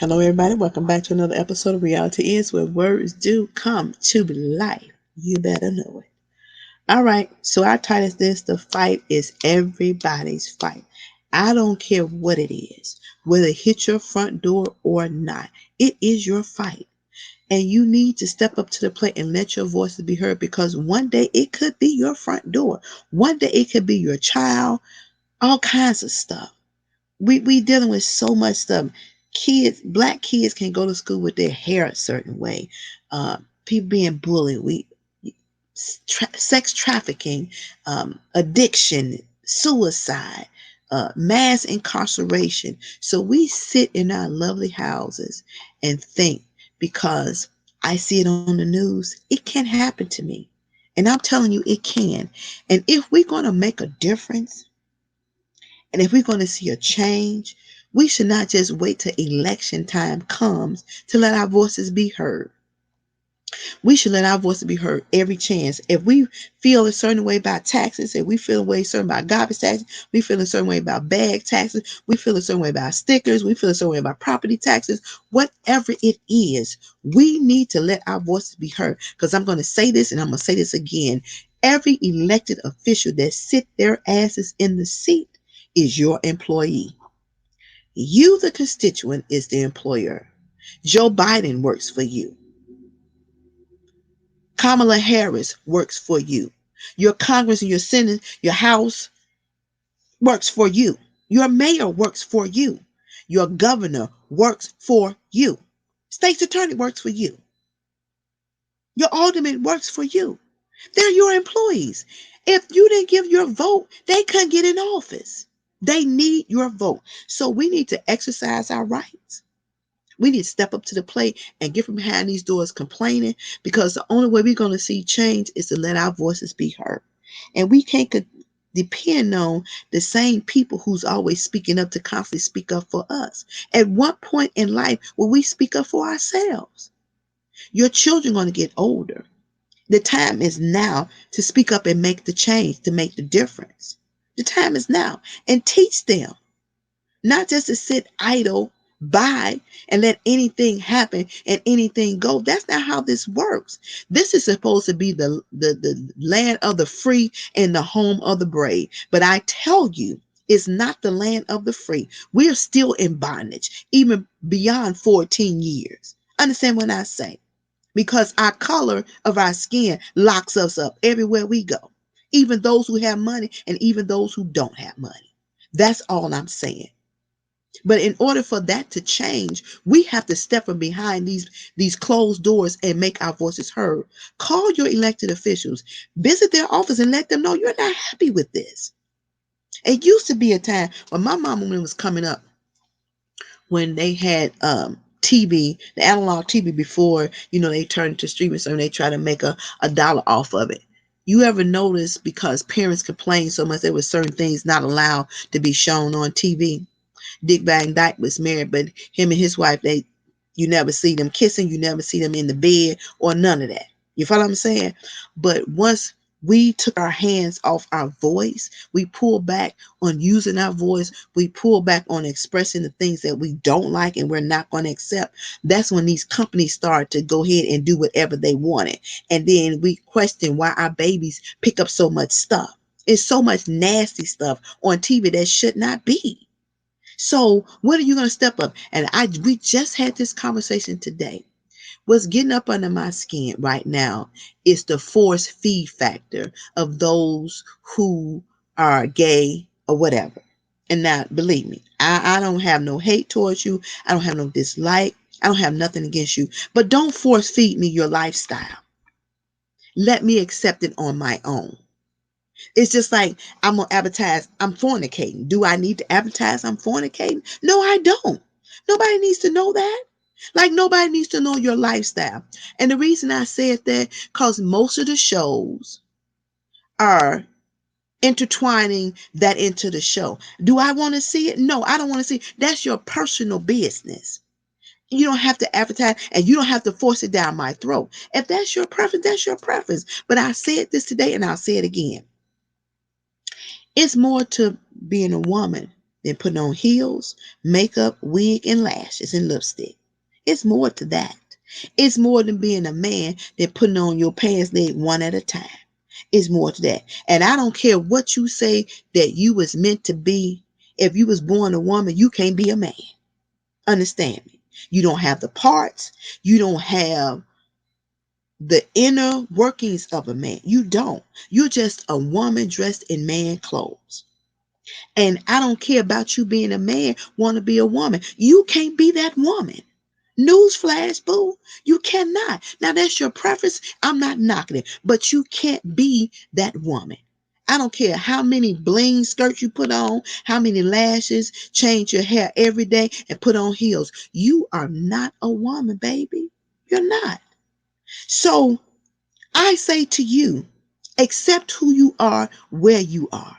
Hello, everybody. Welcome back to another episode of Reality Is, where words do come to life. You better know it. All right. So our title is this: the fight is everybody's fight. I don't care what it is, whether it hits your front door or not. It is your fight, and you need to step up to the plate and let your voices be heard. Because one day it could be your front door. One day it could be your child. All kinds of stuff. We dealing with so much stuff. Black kids can go to school with their hair a certain way. People being bullied. Sex trafficking, addiction, suicide, mass incarceration. So we sit in our lovely houses and think, because I see it on the news, it can happen to me. And I'm telling you, it can. And if we're going to make a difference, and if we're going to see a change, we should not just wait till election time comes to let our voices be heard. We should let our voices be heard every chance. If we feel a certain way about taxes, if we feel a way certain about garbage taxes, we feel a certain way about bag taxes, we feel a certain way about stickers, we feel a certain way about property taxes, whatever it is, we need to let our voices be heard. Because I'm going to say this and I'm going to say this again. Every elected official that sit their asses in the seat is your employee. You, the constituent, is the employer. Joe Biden works for you. Kamala Harris works for you. Your Congress and your Senate, your House works for you. Your mayor works for you. Your governor works for you. State's attorney works for you. Your alderman works for you. They're your employees. If you didn't give your vote, they couldn't get in office. They need your vote. So we need to exercise our rights. We need to step up to the plate and get from behind these doors complaining, because the only way we're going to see change is to let our voices be heard. And we can't depend on the same people who's always speaking up to constantly speak up for us. At what point in life will we speak up for ourselves? Your children are going to get older. The time is now to speak up and make the change, to make the difference. The time is now. And teach them, not just to sit idle by and let anything happen and anything go. That's not how this works. This is supposed to be the land of the free and the home of the brave. But I tell you, it's not the land of the free. We are still in bondage, even beyond 14 years. Understand what I say? Because our color of our skin locks us up everywhere we go, even those who have money and even those who don't have money. That's all I'm saying. But in order for that to change, we have to step from behind these closed doors and make our voices heard. Call your elected officials, visit their office, and let them know you're not happy with this. It used to be a time when my mom, when it was coming up, when they had TV, the analog TV, before they turned to streaming, so they try to make a dollar off of it. You ever notice, because parents complained so much, there were certain things not allowed to be shown on TV? Dick Van Dyke was married, but him and his wife, you never see them kissing, you never see them in the bed or none of that. You follow what I'm saying? But once we took our hands off our voice, we pull back on using our voice, we pull back on expressing the things that we don't like and we're not going to accept. That's when these companies start to go ahead and do whatever they wanted. And then we question why our babies pick up so much stuff. It's so much nasty stuff on TV that should not be. So when are you going to step up? And we just had this conversation today. What's getting up under my skin right now is the force feed factor of those who are gay or whatever. And now, believe me, I don't have no hate towards you. I don't have no dislike. I don't have nothing against you. But don't force feed me your lifestyle. Let me accept it on my own. It's just like I'm going to advertise I'm fornicating. Do I need to advertise I'm fornicating? No, I don't. Nobody needs to know that. Like, nobody needs to know your lifestyle. And the reason I said that, because most of the shows are intertwining that into the show. Do I want to see it? No, I don't want to see it. That's your personal business. You don't have to advertise, and you don't have to force it down my throat. If that's your preference, that's your preference. But I said this today and I'll say it again. It's more to being a woman than putting on heels, makeup, wig, and lashes and lipstick. It's more to that. It's more than being a man than putting on your pants leg one at a time. It's more to that. And I don't care what you say that you was meant to be. If you was born a woman, you can't be a man. Understand me? You don't have the parts. You don't have the inner workings of a man. You don't. You're just a woman dressed in man clothes. And I don't care about you being a man, want to be a woman. You can't be that woman. Newsflash, boo. You cannot. Now, that's your preference. I'm not knocking it, but you can't be that woman. I don't care how many bling skirts you put on, how many lashes, change your hair every day, and put on heels. You are not a woman, baby. You're not. So I say to you, accept who you are where you are.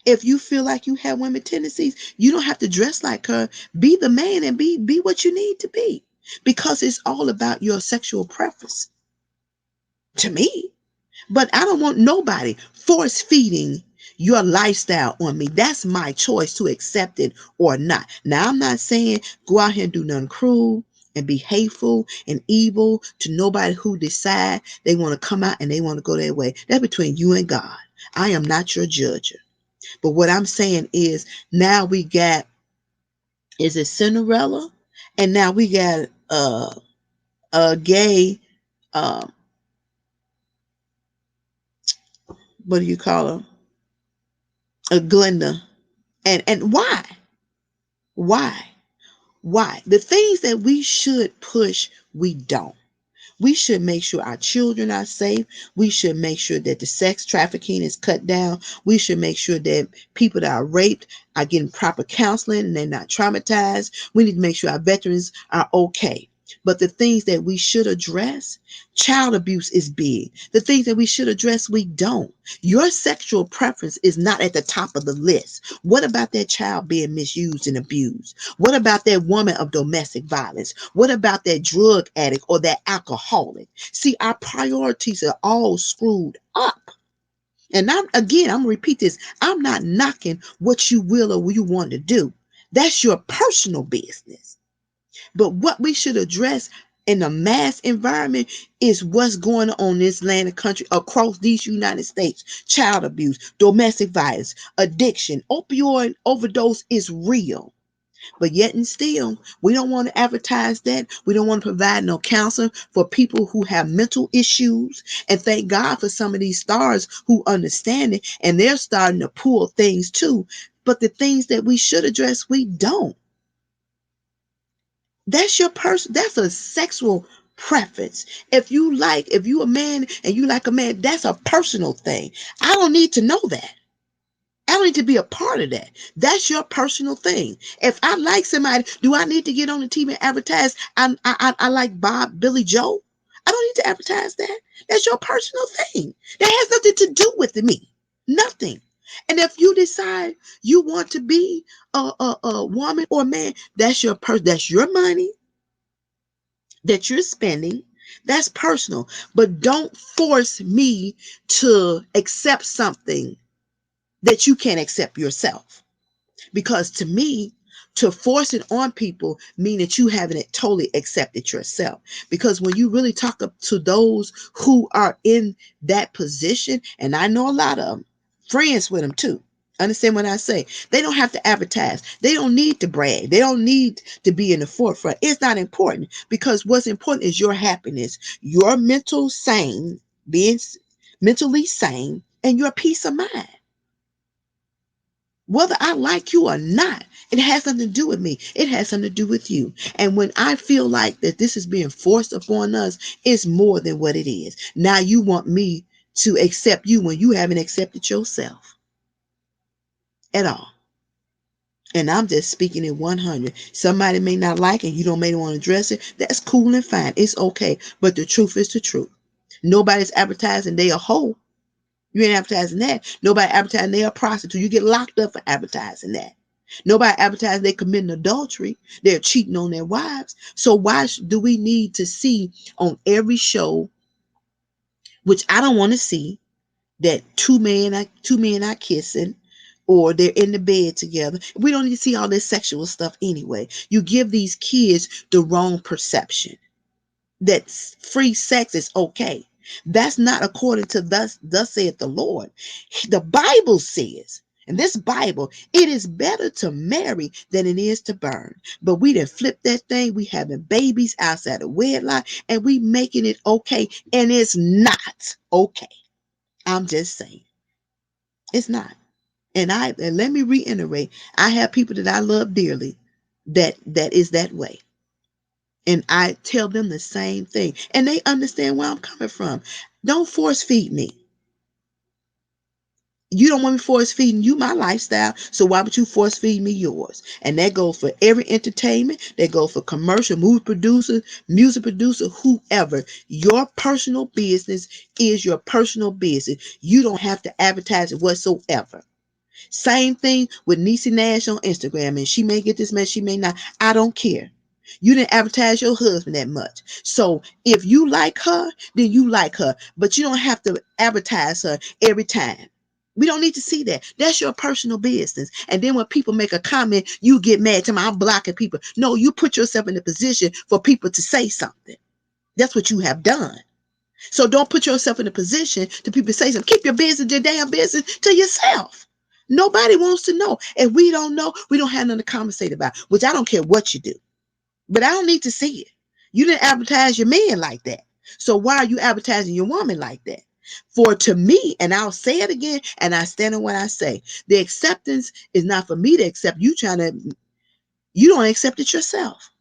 If you feel like you have women tendencies, you don't have to dress like her. Be the man and be what you need to be. Because it's all about your sexual preference to me. But I don't want nobody force feeding your lifestyle on me. That's my choice to accept it or not. Now, I'm not saying go out here and do nothing cruel and be hateful and evil to nobody who decide they want to come out and they want to go their way. That's between you and God. I am not your judge. But what I'm saying is now we got, is it Cinderella? And now we got a gay, uh, what do you call her? A Glenda. And why? Why? Why? The things that we should push, we don't. We should make sure our children are safe. We should make sure that the sex trafficking is cut down. We should make sure that people that are raped are getting proper counseling and they're not traumatized. We need to make sure our veterans are okay. But the things that we should address, child abuse is big. The things that we should address, we don't. Your sexual preference is not at the top of the list. What about that child being misused and abused? What about that woman of domestic violence? What about that drug addict or that alcoholic? See, our priorities are all screwed up. And I'm gonna repeat this. I'm not knocking what you will or what you want to do. That's your personal business. But what we should address in the mass environment is what's going on in this land and country across these United States. Child abuse, domestic violence, addiction, opioid overdose is real. But yet and still, we don't want to advertise that. We don't want to provide no counseling for people who have mental issues. And thank God for some of these stars who understand it and they're starting to pull things too. But the things that we should address, we don't. That's your person. That's a sexual preference. If you a man and you like a man, that's a personal thing. I don't need to know that. I don't need to be a part of that. That's your personal thing. If I like somebody, do I need to get on the TV and advertise? I like Bob, Billy Joe. I don't need to advertise that. That's your personal thing. That has nothing to do with me. Nothing. And if you decide you want to be a woman or a man, that's your person. That's your money that you're spending. That's personal. But don't force me to accept something that you can't accept yourself. Because to me, to force it on people mean that you haven't totally accepted yourself. Because when you really talk up to those who are in that position, and I know a lot of them, friends with them too. Understand what I say? They don't have to advertise. They don't need to brag. They don't need to be in the forefront. It's not important because what's important is your happiness, your being mentally sane, and your peace of mind. Whether I like you or not, it has nothing to do with me. It has something to do with you. And when I feel like that this is being forced upon us, it's more than what it is. Now you want me to accept you when you haven't accepted yourself at all. And I'm just speaking in 100. Somebody may not like it. You don't may want to address it. That's cool and fine. It's okay. But the truth is the truth. Nobody's advertising they a hoe. You ain't advertising that. Nobody advertising they a prostitute. You get locked up for advertising that. Nobody advertising they committing adultery. They're cheating on their wives. So why do we need to see on every show, which I don't want to see, that two men are kissing, or they're in the bed together. We don't need to see all this sexual stuff anyway. You give these kids the wrong perception that free sex is okay. That's not according to thus saith the Lord. The Bible says, in this Bible, it is better to marry than it is to burn. But we done flip that thing. We having babies outside of wedlock, and we making it okay, and it's not okay. I'm just saying, it's not. And let me reiterate, I have people that I love dearly that is that way. And I tell them the same thing. And they understand where I'm coming from. Don't force feed me. You don't want me force feeding you my lifestyle, so why would you force feed me yours? And that goes for every entertainment. That goes for commercial, movie producer, music producer, whoever. Your personal business is your personal business. You don't have to advertise it whatsoever. Same thing with Niecy Nash on Instagram, and she may get this message, she may not. I don't care. You didn't advertise your husband that much. So if you like her, then you like her. But you don't have to advertise her every time. We don't need to see that. That's your personal business. And then when people make a comment, you get mad to me, I'm blocking people. No, you put yourself in a position for people to say something. That's what you have done. So don't put yourself in a position to people say something. Keep your business, your damn business to yourself. Nobody wants to know. If we don't know, we don't have nothing to conversate about, which I don't care what you do. But I don't need to see it. You didn't advertise your man like that. So why are you advertising your woman like that? For to me, and I'll say it again, and I stand on what I say, the acceptance is not for me to accept. You don't accept it yourself.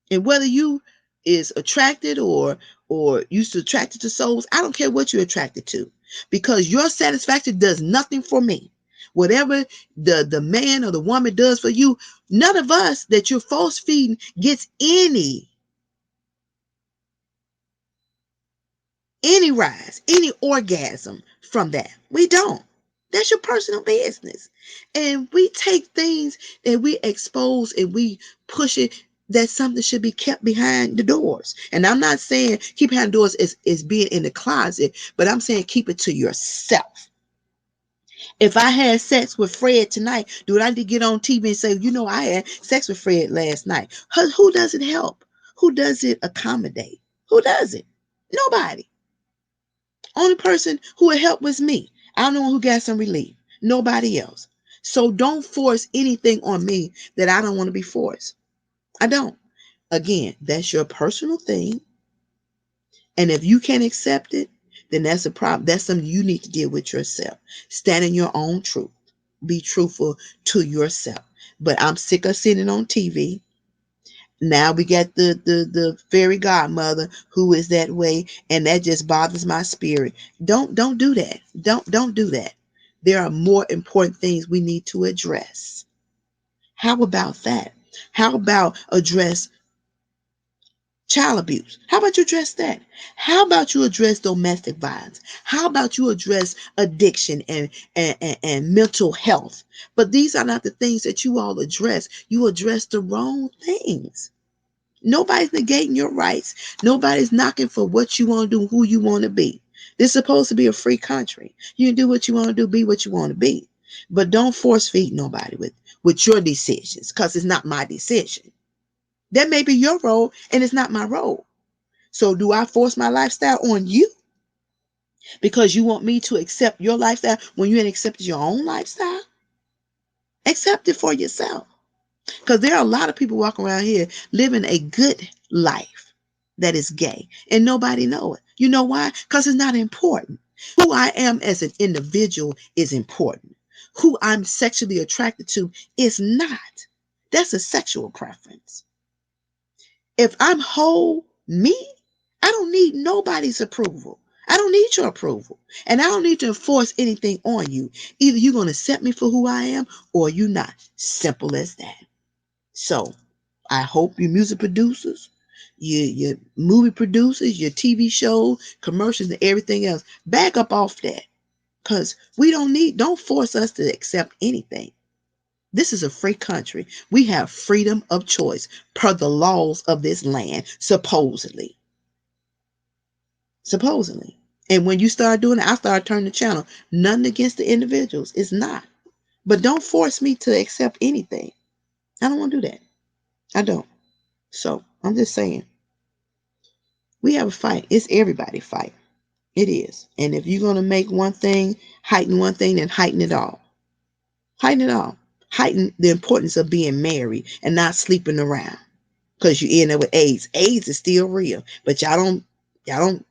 And whether you is attracted or you attracted to souls, I don't care what you're attracted to, because your satisfaction does nothing for me. Whatever the man or the woman does for you, none of us that you're force feeding gets any rise, any orgasm from that. We don't. That's your personal business. And we take things and we expose and we push it, that something should be kept behind the doors. And I'm not saying keep behind the doors is being in the closet, but I'm saying keep it to yourself. If I had sex with Fred tonight, do I need to get on TV and say, I had sex with Fred last night? Who does it help? Who does it accommodate? Who does it? Nobody. Only person who would help was me. I'm the one who got some relief. Nobody else. So don't force anything on me that I don't want to be forced. I don't. Again, that's your personal thing. And if you can't accept it, then that's a problem. That's something you need to deal with yourself. Stand in your own truth. Be truthful to yourself. But I'm sick of sitting on TV. Now we got the fairy godmother who is that way, and that just bothers my spirit. Don't do that. Don't do that. There are more important things we need to address. How about that? How about address child abuse? How about you address that? How about you address domestic violence? How about you address addiction and mental health? But these are not the things that you all address. You address the wrong things. Nobody's negating your rights. Nobody's knocking for what you want to do, who you want to be. This is supposed to be a free country. You can do what you want to do, be what you want to be. But don't force feed nobody with your decisions, because it's not my decision. That may be your role, and it's not my role. So do I force my lifestyle on you because you want me to accept your lifestyle when you ain't accepted your own lifestyle? Accept it for yourself. Because there are a lot of people walking around here living a good life that is gay, and nobody know it. You know why? Because it's not important. Who I am as an individual is important. Who I'm sexually attracted to is not. That's a sexual preference. If I'm whole, me, I don't need nobody's approval. I don't need your approval. And I don't need to enforce anything on you. Either you're going to accept me for who I am or you're not. Simple as that. So I hope you music producers, your movie producers, your TV shows, commercials, and everything else, back up off that. Because don't force us to accept anything. This is a free country. We have freedom of choice per the laws of this land, supposedly. Supposedly. And when you start doing it, I start turning the channel. Nothing against the individuals. It's not. But don't force me to accept anything. I don't want to do that. I don't. So I'm just saying, we have a fight. It's everybody fight. It is. And if you're gonna make one thing, heighten one thing, then heighten it all. Heighten it all. Heighten the importance of being married and not sleeping around. Because you end up with AIDS. AIDS is still real. But y'all don't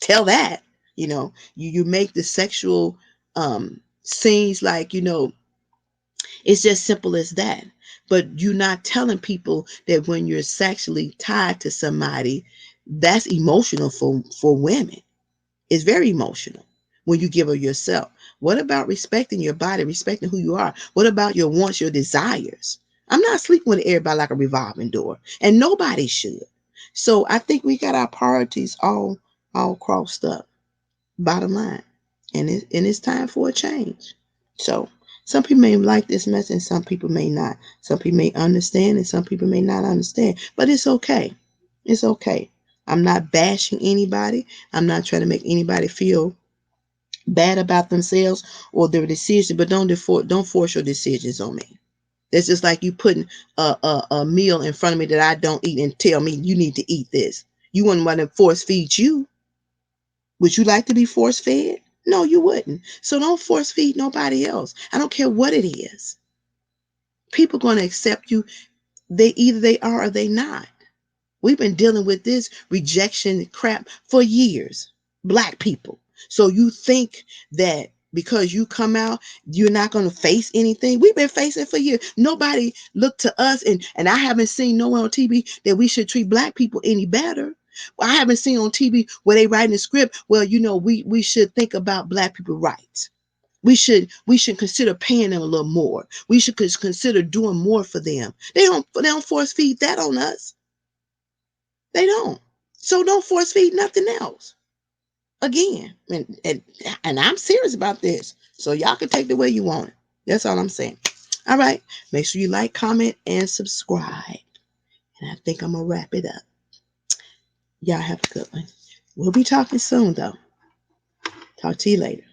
tell that. You make the sexual scenes like, it's just simple as that. But you're not telling people that when you're sexually tied to somebody, that's emotional for women. It's very emotional when you give of yourself. What about respecting your body, respecting who you are? What about your wants, your desires? I'm not sleeping with everybody like a revolving door, and nobody should. So I think we got our priorities all crossed up. Bottom line, and it's time for a change. So some people may like this message, and some people may not. Some people may understand, and some people may not understand. But it's okay. It's okay. I'm not bashing anybody. I'm not trying to make anybody feel bad about themselves or their decision. But don't force your decisions on me. That's just like you putting a meal in front of me that I don't eat and tell me you need to eat this. You wouldn't want to force feed you. Would you like to be force fed? No, you wouldn't. So don't force feed nobody else. I don't care what it is. People going to accept you. They are or they not. We've been dealing with this rejection crap for years. Black people. So you think that because you come out, you're not going to face anything? We've been facing it for years. Nobody looked to us, and I haven't seen nowhere on TV that we should treat black people any better. I haven't seen on TV where they write in the script, well, we should think about black people rights. We should consider paying them a little more. We should consider doing more for them. They don't force feed that on us. They don't. So don't force feed nothing else. Again, and I'm serious about this. So y'all can take the way you want it. That's all I'm saying. All right. Make sure you like, comment, and subscribe. And I think I'm gonna wrap it up. Y'all have a good one. We'll be talking soon though. Talk to you later.